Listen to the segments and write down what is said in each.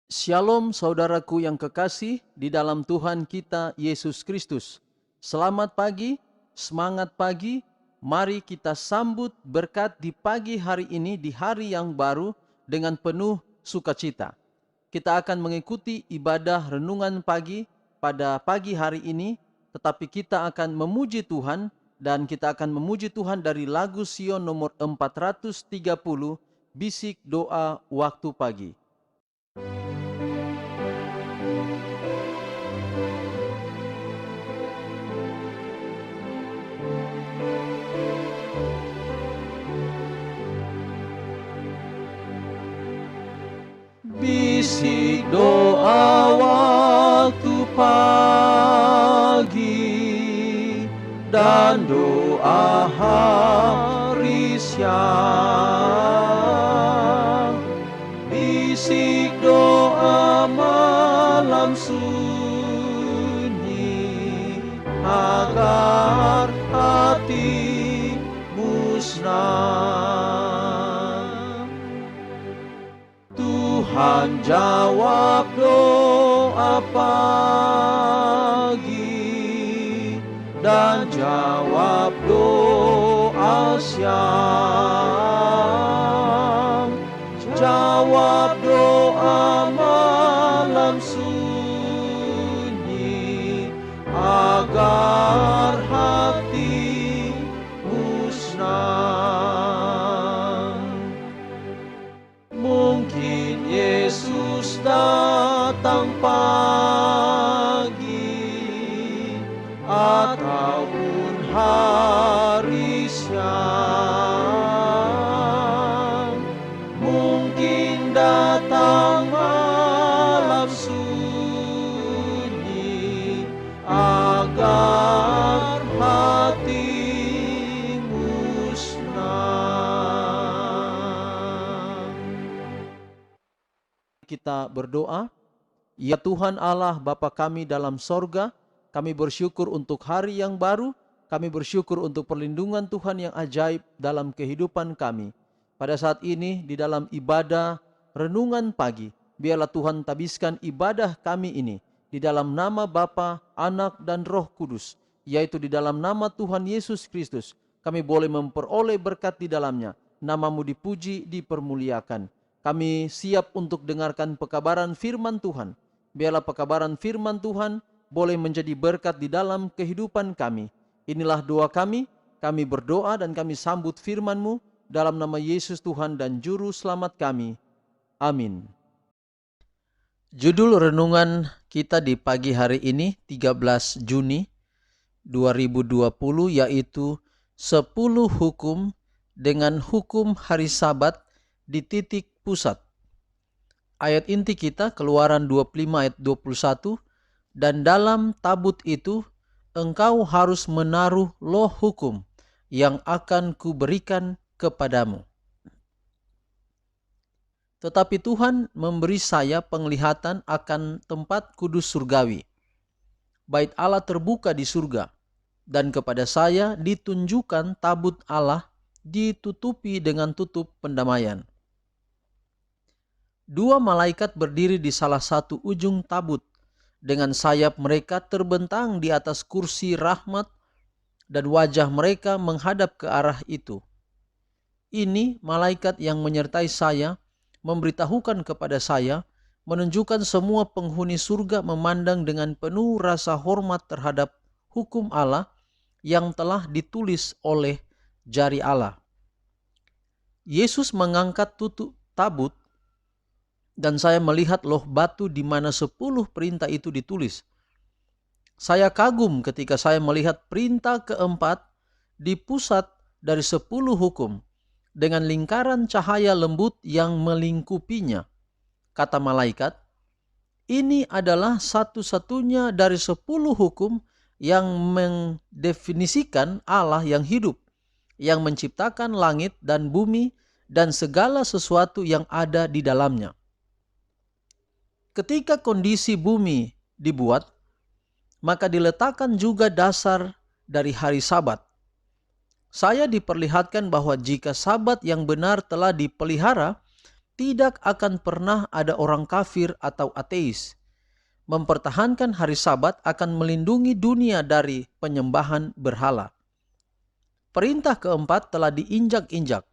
Shalom saudaraku yang kekasih di dalam Tuhan kita Yesus Kristus. Selamat pagi, semangat pagi. Mari kita sambut berkat di pagi hari ini, di hari yang baru dengan penuh sukacita. Kita akan mengikuti ibadah renungan pagi pada pagi hari ini, tetapi kita akan memuji Tuhan dan kita akan memuji Tuhan dari lagu Sion nomor 430, Bisik Doa Waktu Pagi. Bisik doa waktu pagi dan doa hari siang. Bisik doa malam sunyi agar hatimu senang. Tuhan jawab doa pagi dan jawab doa siang. Jawab doa malam sunyi agar hatimu senang. Mungkin Yesus datang pagi ataupun hari siang. Mungkin datang malam sunyi agar hatimu senang. Kita berdoa. Ya Tuhan Allah Bapa kami dalam sorga, kami bersyukur untuk hari yang baru, kami bersyukur untuk perlindungan Tuhan yang ajaib dalam kehidupan kami. Pada saat ini di dalam ibadah renungan pagi, biarlah Tuhan tabiskan ibadah kami ini di dalam nama Bapa, Anak dan Roh Kudus, yaitu di dalam nama Tuhan Yesus Kristus. Kami boleh memperoleh berkat di dalamnya, namamu dipuji, dipermuliakan. Kami siap untuk dengarkan pekabaran firman Tuhan. Biarlah pekabaran firman Tuhan boleh menjadi berkat di dalam kehidupan kami. Inilah doa kami berdoa dan kami sambut firman-Mu dalam nama Yesus Tuhan dan Juru Selamat kami. Amin. Judul renungan kita di pagi hari ini 13 Juni 2020 yaitu 10 hukum dengan hukum hari Sabat di titik pusat. Ayat inti kita Keluaran 25 ayat 21, dan dalam tabut itu engkau harus menaruh loh hukum yang akan kuberikan kepadamu. Tetapi Tuhan memberi saya penglihatan akan tempat kudus surgawi. Bait Allah terbuka di surga, dan kepada saya ditunjukkan tabut Allah ditutupi dengan tutup pendamaian. 2 malaikat berdiri di salah satu ujung tabut, dengan sayap mereka terbentang di atas kursi rahmat dan wajah mereka menghadap ke arah itu. Ini malaikat yang menyertai saya memberitahukan kepada saya, menunjukkan semua penghuni surga memandang dengan penuh rasa hormat terhadap hukum Allah yang telah ditulis oleh jari Allah. Yesus mengangkat tutup tabut dan saya melihat loh batu di mana 10 perintah itu ditulis. Saya kagum ketika saya melihat perintah keempat di pusat dari 10 hukum dengan lingkaran cahaya lembut yang melingkupinya. Kata malaikat, ini adalah satu-satunya dari 10 hukum yang mendefinisikan Allah yang hidup, yang menciptakan langit dan bumi dan segala sesuatu yang ada di dalamnya. Ketika kondisi bumi dibuat, maka diletakkan juga dasar dari hari Sabat. Saya diperlihatkan bahwa jika Sabat yang benar telah dipelihara, tidak akan pernah ada orang kafir atau ateis. Mempertahankan hari Sabat akan melindungi dunia dari penyembahan berhala. Perintah keempat telah diinjak-injak.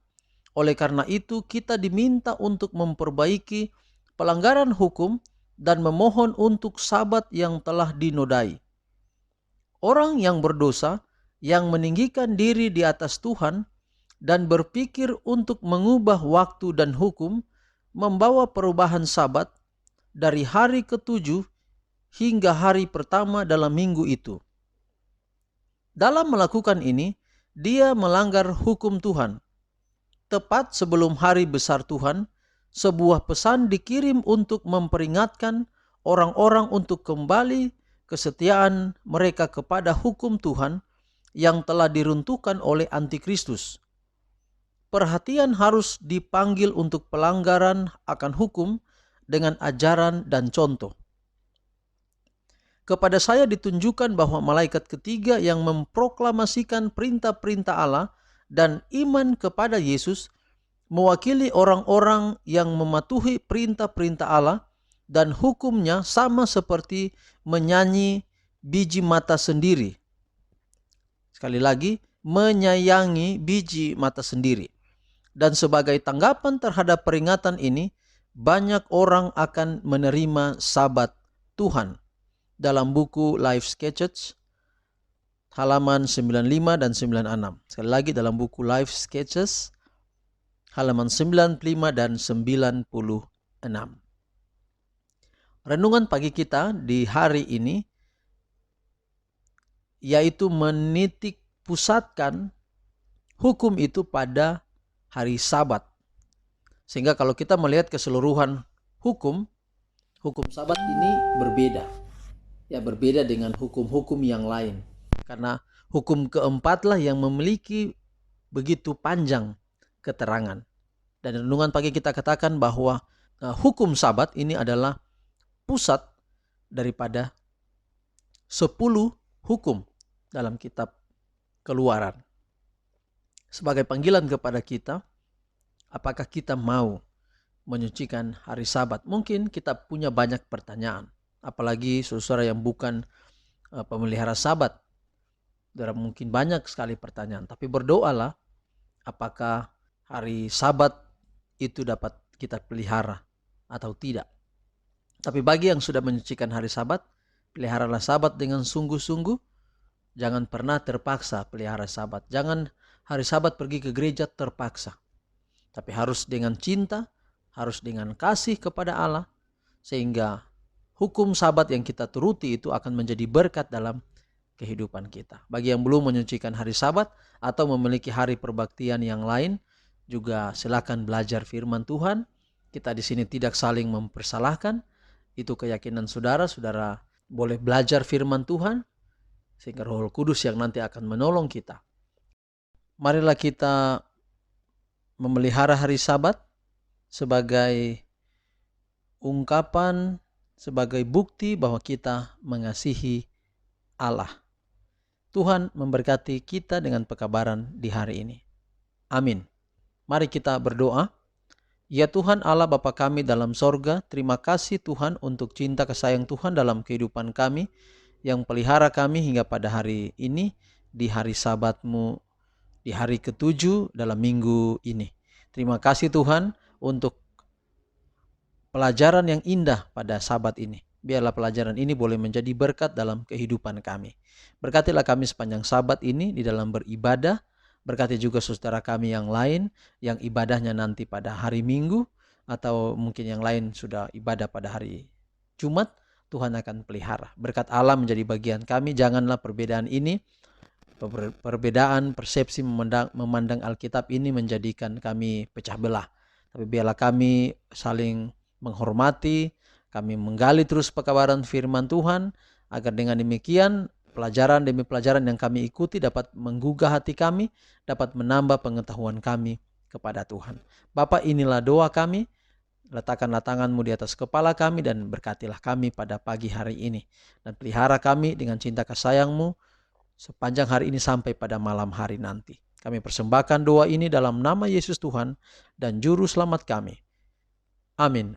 Oleh karena itu, kita diminta untuk memperbaiki pelanggaran hukum dan memohon untuk Sabat yang telah dinodai. Orang yang berdosa, yang meninggikan diri di atas Tuhan dan berpikir untuk mengubah waktu dan hukum, membawa perubahan Sabat dari hari ke-7 hingga hari pertama dalam minggu itu. Dalam melakukan ini, dia melanggar hukum Tuhan. Tepat sebelum hari besar Tuhan, sebuah pesan dikirim untuk memperingatkan orang-orang untuk kembali kesetiaan mereka kepada hukum Tuhan yang telah diruntuhkan oleh Antikristus. Perhatian harus dipanggil untuk pelanggaran akan hukum dengan ajaran dan contoh. Kepada saya ditunjukkan bahwa malaikat ketiga yang memproklamasikan perintah-perintah Allah dan iman kepada Yesus mewakili orang-orang yang mematuhi perintah-perintah Allah dan hukumnya sama seperti menyanyi biji mata sendiri. Sekali lagi, menyayangi biji mata sendiri. Dan sebagai tanggapan terhadap peringatan ini, banyak orang akan menerima Sabat Tuhan. Dalam buku Life Sketches halaman 95 dan 96. Sekali lagi dalam buku Life Sketches halaman 95 dan 96. Renungan pagi kita di hari ini yaitu menitik pusatkan hukum itu pada hari Sabat. Sehingga kalau kita melihat keseluruhan hukum Sabat ini berbeda. Ya, berbeda dengan hukum-hukum yang lain. Karena hukum keempatlah yang memiliki begitu panjang keterangan. Dan renungan pagi kita katakan bahwa hukum Sabat ini adalah pusat daripada 10 hukum dalam kitab Keluaran. Sebagai panggilan kepada kita, apakah kita mau menyucikan hari Sabat? Mungkin kita punya banyak pertanyaan. Apalagi saudara yang bukan pemelihara Sabat. Saudara mungkin banyak sekali pertanyaan. Tapi berdoalah apakah hari Sabat itu dapat kita pelihara atau tidak. Tapi bagi yang sudah menyucikan hari Sabat, peliharalah Sabat dengan sungguh-sungguh. Jangan pernah terpaksa pelihara Sabat. Jangan hari Sabat pergi ke gereja terpaksa. Tapi harus dengan cinta, harus dengan kasih kepada Allah. Sehingga hukum Sabat yang kita turuti itu akan menjadi berkat dalam kehidupan kita. Bagi yang belum menyucikan hari Sabat atau memiliki hari perbaktian yang lain, juga silakan belajar firman Tuhan. Kita di sini tidak saling mempersalahkan. Itu keyakinan saudara. Saudara boleh belajar firman Tuhan sehingga Roh Kudus yang nanti akan menolong kita. Marilah kita memelihara hari Sabat sebagai ungkapan, sebagai bukti bahwa kita mengasihi Allah. Tuhan memberkati kita dengan pekabaran di hari ini. Amin. Mari kita berdoa. Ya Tuhan Allah Bapa kami dalam sorga, terima kasih Tuhan untuk cinta kasih Tuhan dalam kehidupan kami, yang pelihara kami hingga pada hari ini, di hari Sabat-Mu, di hari ke-7 dalam minggu ini. Terima kasih Tuhan untuk pelajaran yang indah pada Sabat ini. Biarlah pelajaran ini boleh menjadi berkat dalam kehidupan kami. Berkatilah kami sepanjang Sabat ini di dalam beribadah. Berkati juga saudara kami yang lain yang ibadahnya nanti pada hari Minggu, atau mungkin yang lain sudah ibadah pada hari Jumat. Tuhan akan pelihara. Berkat Allah menjadi bagian kami. Janganlah perbedaan ini, perbedaan persepsi memandang Alkitab ini menjadikan kami pecah belah. Tapi biarlah kami saling menghormati, kami menggali terus pekabaran firman Tuhan, agar dengan demikian pelajaran demi pelajaran yang kami ikuti dapat menggugah hati kami, dapat menambah pengetahuan kami kepada Tuhan. Bapa, inilah doa kami. Letakkanlah tangan-Mu di atas kepala kami dan berkatilah kami pada pagi hari ini. Dan pelihara kami dengan cinta kasih-Mu sepanjang hari ini sampai pada malam hari nanti. Kami persembahkan doa ini dalam nama Yesus Tuhan dan Juru Selamat kami. Amin.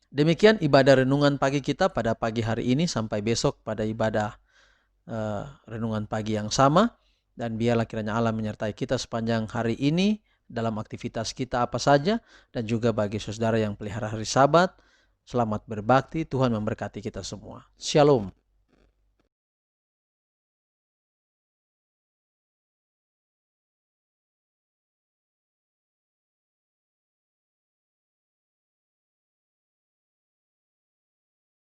Demikian ibadah renungan pagi kita pada pagi hari ini. Sampai besok pada ibadah renungan pagi yang sama. Dan biarlah kiranya Allah menyertai kita sepanjang hari ini dalam aktivitas kita apa saja. Dan juga bagi saudara yang pelihara hari Sabat, selamat berbakti. Tuhan memberkati kita semua. Shalom.